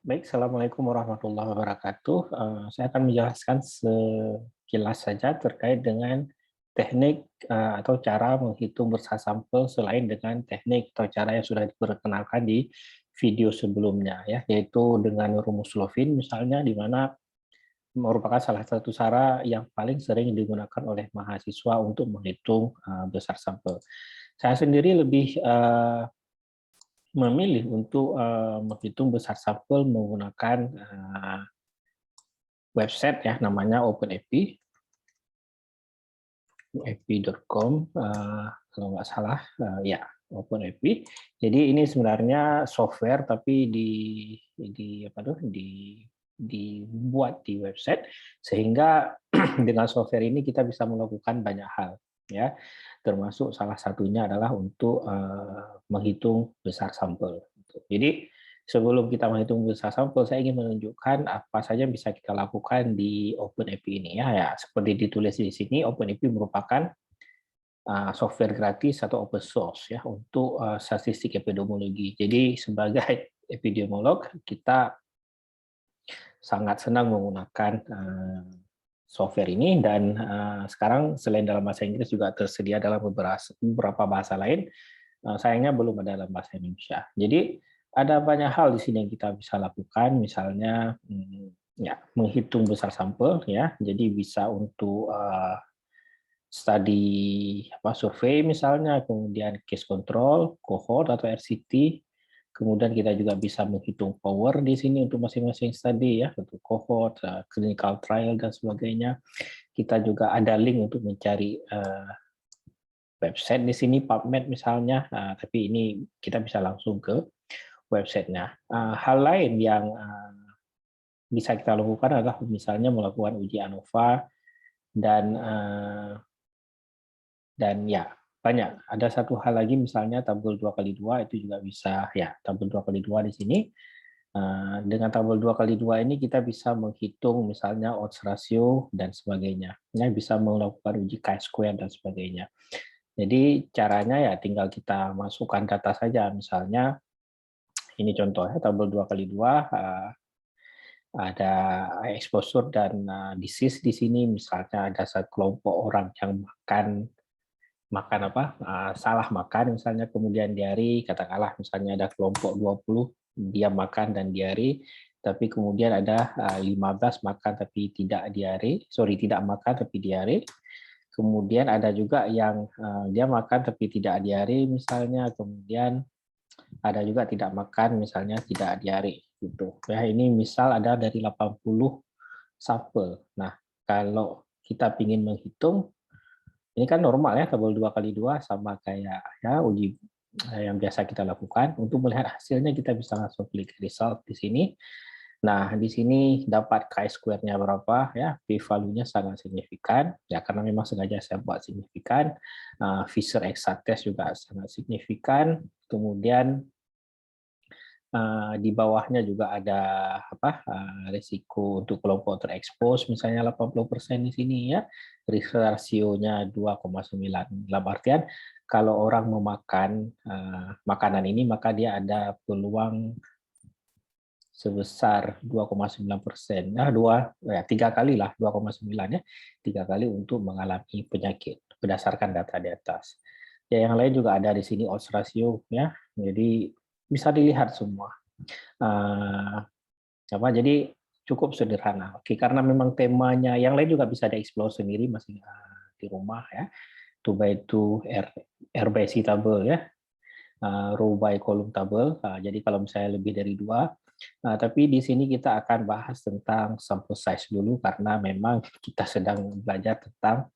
Baik, Assalamualaikum warahmatullahi wabarakatuh. Saya akan menjelaskan sekilas saja terkait dengan teknik atau cara menghitung bersah sampel selain dengan teknik atau cara yang sudah diperkenalkan di video sebelumnya, ya, yaitu dengan rumus Lovin misalnya, di mana merupakan salah satu cara yang paling sering digunakan oleh mahasiswa untuk menghitung besar sampel. Saya sendiri lebih memilih untuk menghitung besar sampel menggunakan website ya, namanya OpenAPI, api.com, kalau nggak salah, ya, OpenAPI. Jadi ini sebenarnya software tapi apa tuh, dibuat di website, sehingga dengan software ini kita bisa melakukan banyak hal, ya, termasuk salah satunya adalah untuk menghitung besar sampel. Jadi sebelum kita menghitung besar sampel, saya ingin menunjukkan apa saja yang bisa kita lakukan di OpenAPI ini, ya. Ya, seperti ditulis di sini, OpenAPI merupakan software gratis atau open source, ya, untuk statistik epidemiologi. Jadi sebagai epidemiolog, kita sangat senang menggunakan software ini, dan sekarang selain dalam bahasa Inggris juga tersedia dalam beberapa bahasa lain. Sayangnya belum ada dalam bahasa Indonesia. Jadi ada banyak hal di sini yang kita bisa lakukan, misalnya ya, menghitung besar sampel, ya. Jadi bisa untuk studi survei misalnya, kemudian case control, cohort atau RCT. Kemudian kita juga bisa menghitung power di sini untuk masing-masing studi, ya, untuk cohort, clinical trial dan sebagainya. Kita juga ada link untuk mencari website di sini, PubMed misalnya, tapi ini kita bisa langsung ke websitenya. Hal lain yang bisa kita lakukan adalah misalnya melakukan uji ANOVA, dan ya, banyak. Ada satu hal lagi, misalnya tabel 2x2 itu juga bisa, ya, tabel 2x2 di sini. Dengan tabel 2x2 ini kita bisa menghitung misalnya odds ratio dan sebagainya. Ya, bisa melakukan uji chi-square dan sebagainya. Jadi caranya ya tinggal kita masukkan data saja, misalnya ini contohnya tabel 2x2, ada exposure dan disease di sini, misalnya ada satu kelompok orang yang makan makan apa, salah makan misalnya, kemudian diare, katakanlah misalnya ada kelompok 20, dia makan dan diare, tapi kemudian ada 15 makan tapi tidak diare, sorry, tidak makan tapi diare. Kemudian ada juga yang dia makan tapi tidak diare misalnya, kemudian ada juga tidak makan misalnya, tidak diare gitu. Ya, ini misal ada dari 80 sampel. Nah, kalau kita ingin menghitung, ini kan normal ya, tabel 2x2 sama kayak ya uji yang biasa kita lakukan. Untuk melihat hasilnya kita bisa langsung klik result di sini. Nah, di sini dapat chi-square-nya berapa, ya, p-value-nya sangat signifikan, ya, karena memang sengaja saya buat signifikan. Fisher exact test juga sangat signifikan. Kemudian di bawahnya juga ada apa, risiko untuk kelompok terekspos misalnya 80% di sini, ya. Risk ratio-nya 2,9. Dalam artian kalau orang memakan makanan ini, maka dia ada peluang sebesar 2,9%. Nah, tiga kali lah, 2,9, ya, tiga kali untuk mengalami penyakit berdasarkan data di atas. Ya, yang lain juga ada di sini odds ratio, ya. Jadi bisa dilihat semua. Jadi cukup sederhana. Oke, karena memang temanya, yang lain juga bisa dieksplor sendiri masih di rumah, ya. 2 by 2 R by C table, ya. Row by column table. Jadi kalau misalnya lebih dari dua. Tapi di sini kita akan bahas tentang sample size dulu, karena memang kita sedang belajar tentang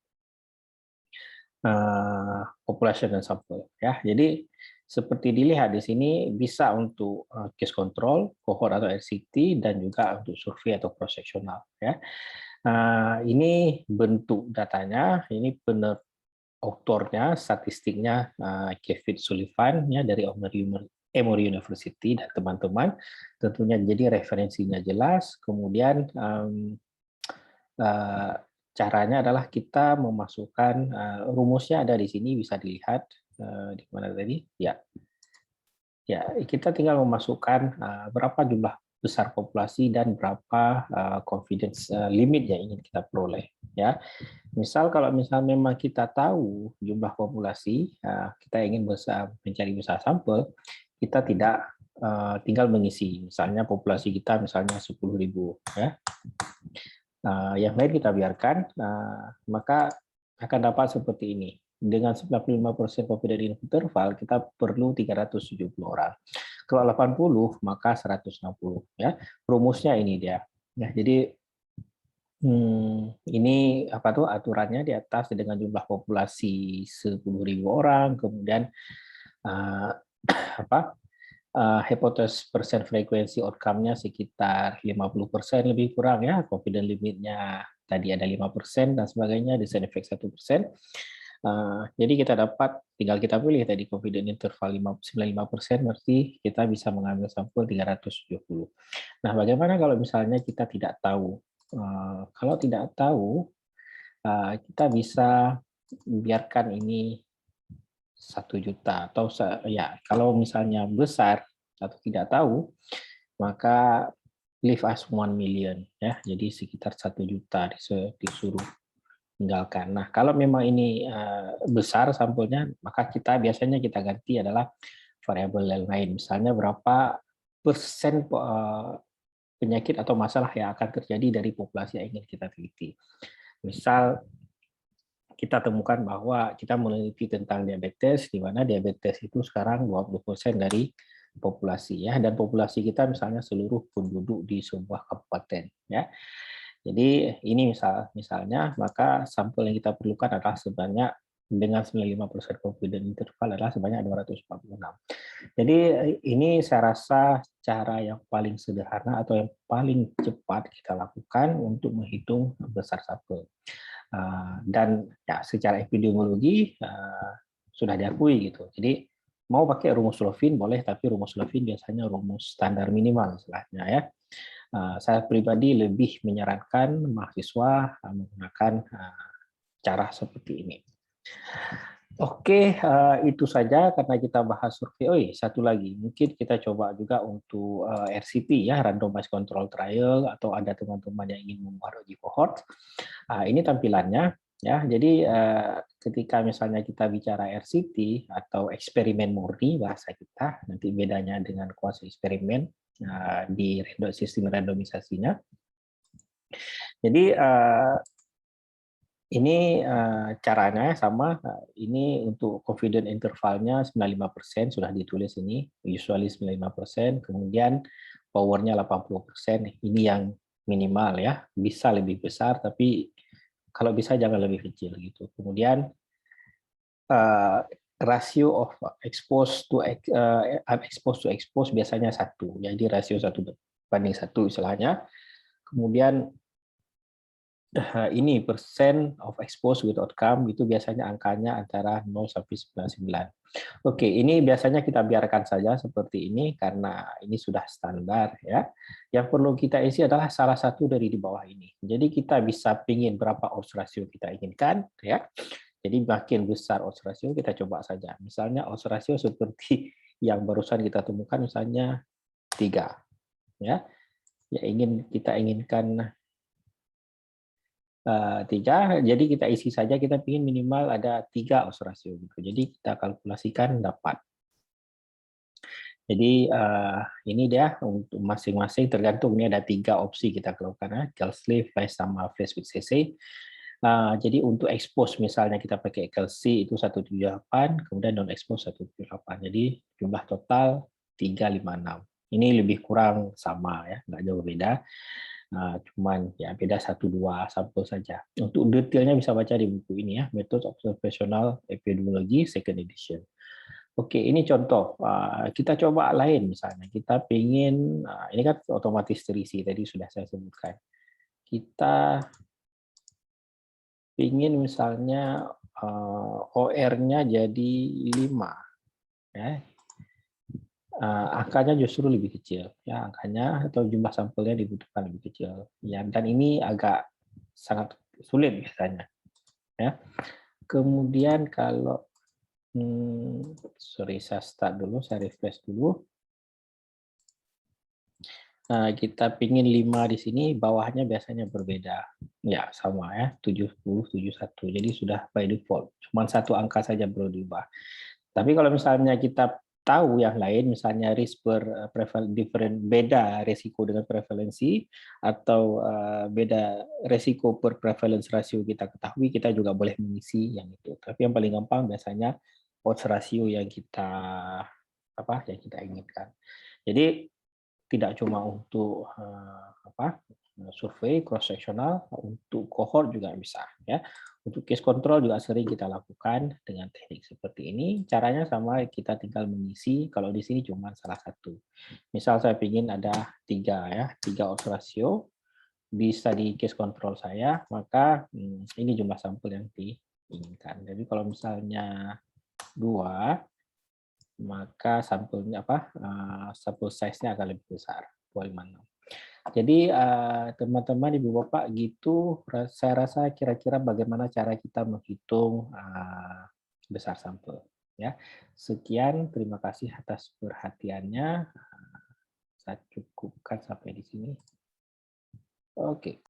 population dan sampel, ya. Jadi seperti dilihat di sini bisa untuk case control, cohort atau RCT, dan juga untuk survei atau cross sectional, ya. Ini bentuk datanya, ini autornya, statistiknya Kevin Sullivan, ya, dari Emory University dan teman-teman. Tentunya jadi referensinya jelas. Kemudian eh, caranya adalah kita memasukkan rumusnya ada di sini, bisa dilihat di mana tadi, ya. Ya, kita tinggal memasukkan berapa jumlah besar populasi dan berapa confidence limit yang ingin kita peroleh, ya. Misal kalau memang kita tahu jumlah populasi, kita ingin mencari besar sampel, kita tidak tinggal mengisi. Misalnya populasi kita misalnya 10.000, ya. Yang lain kita biarkan, maka akan dapat seperti ini. Dengan 95% confidence interval, kita perlu 370 orang. Kalau 80, maka 160. Ya. Rumusnya ini dia. Ya, jadi ini apa tuh aturannya di atas dengan jumlah populasi 10.000 orang, kemudian hypothesis persen frekuensi outcome-nya sekitar 50% lebih kurang, ya. Confidence limit-nya tadi ada 5% dan sebagainya, design effect 1%. Jadi kita dapat, tinggal kita pilih tadi confidence interval 95%, berarti kita bisa mengambil sampel 370. Nah, bagaimana kalau misalnya kita tidak tahu? Kalau tidak tahu, kita bisa biarkan ini 1 juta, atau ya kalau misalnya besar atau tidak tahu, maka leave us 1 million, ya. Jadi sekitar 1 juta disuruh tinggalkan. Nah, kalau memang ini besar sampelnya, maka biasanya kita ganti adalah variabel yang lain. Misalnya berapa persen penyakit atau masalah yang akan terjadi dari populasi yang ingin kita teliti. Misal kita temukan bahwa kita meneliti tentang diabetes, di mana diabetes itu sekarang 20% dari populasi, ya, dan populasi kita misalnya seluruh penduduk di sebuah kabupaten, ya. Jadi ini misalnya, maka sampel yang kita perlukan adalah sebanyak, dengan 95% confidence interval adalah sebanyak 246. Jadi ini saya rasa cara yang paling sederhana atau yang paling cepat kita lakukan untuk menghitung besar sampel. Dan ya secara epidemiologi sudah diakui gitu. Jadi mau pakai rumus Lovin boleh, tapi rumus Lovin biasanya rumus standar minimal istilahnya, ya. Saya pribadi lebih menyarankan mahasiswa menggunakan cara seperti ini. Oke, itu saja karena kita bahas survei. Oh iya, satu lagi, mungkin kita coba juga untuk RCT, ya, randomized control trial, atau ada teman-teman yang ingin membuat uji cohort. Ini tampilannya, ya. Jadi ketika misalnya kita bicara RCT atau eksperimen murni bahasa kita, nanti bedanya dengan kuasi eksperimen di sistem randomisasinya. Jadi ini caranya sama. Ini untuk confidence intervalnya 95% sudah ditulis ini, usually 95%, kemudian powernya 80%. Ini yang minimal, ya. Bisa lebih besar, tapi kalau bisa jangan lebih kecil gitu. Kemudian rasio of exposed to exposed biasanya 1. Jadi rasio 1:1 istilahnya. Kemudian ini persen of exposed with outcome, itu biasanya angkanya antara 0 sampai 99. Oke, ini biasanya kita biarkan saja seperti ini karena ini sudah standar, ya. Yang perlu kita isi adalah salah satu dari di bawah ini. Jadi kita bisa pingin berapa odds ratio kita inginkan, ya. Jadi makin besar odds ratio kita coba saja. Misalnya odds ratio seperti yang barusan kita temukan, misalnya 3, ya. Ya kita inginkan 3, jadi kita isi saja, kita ingin minimal ada 3 odds ratio gitu. Jadi kita kalkulasikan dapat. Jadi ini dia untuk masing-masing, tergantung, ini ada 3 opsi kita lakukan, ya. Kelsey, Flash, sama Flash with CC. Jadi untuk expose misalnya kita pakai Kelsey itu 178, kemudian non expose 178. Jadi jumlah total 356. Ini lebih kurang sama, ya, nggak jauh beda. Cuman ya beda 1-2 sampel saja. Untuk detailnya bisa baca di buku ini, ya, Methods Observational Epidemiology Second Edition. Oke, ini contoh. Kita coba lain, misalnya kita ingin, ini kan otomatis terisi tadi sudah saya sebutkan. Kita ingin misalnya OR-nya jadi 5, ya. Angkanya justru lebih kecil, ya, angkanya atau jumlah sampelnya dibutuhkan lebih kecil, ya, dan ini agak sangat sulit biasanya, ya. Kemudian kalau sorry, saya start dulu, saya refresh dulu. kita pingin 5 di sini, bawahnya biasanya berbeda. Ya, sama ya, 70, 71. Jadi sudah by default. Cuma satu angka saja perlu diubah. Tapi kalau misalnya kita tahu yang lain, misalnya risk per different, beda resiko dengan prevalensi, atau beda resiko per prevalence ratio kita ketahui, kita juga boleh mengisi yang itu. Tapi yang paling gampang biasanya odds ratio yang kita inginkan. Jadi tidak cuma untuk survei cross sectional, untuk cohort juga bisa ya. Untuk case control juga sering kita lakukan dengan teknik seperti ini. Caranya sama, kita tinggal mengisi. Kalau di sini cuma salah satu. Misal saya ingin ada 3 ya, 3 odds ratio bisa di case control saya, maka ini jumlah sampel yang diinginkan. Jadi kalau misalnya 2, maka sampelnya sampel size-nya agak lebih besar, 256. Jadi teman-teman, Ibu Bapak, gitu saya rasa kira-kira bagaimana cara kita menghitung besar sampel ya. Sekian, terima kasih atas perhatiannya. Saya cukupkan sampai di sini. Oke.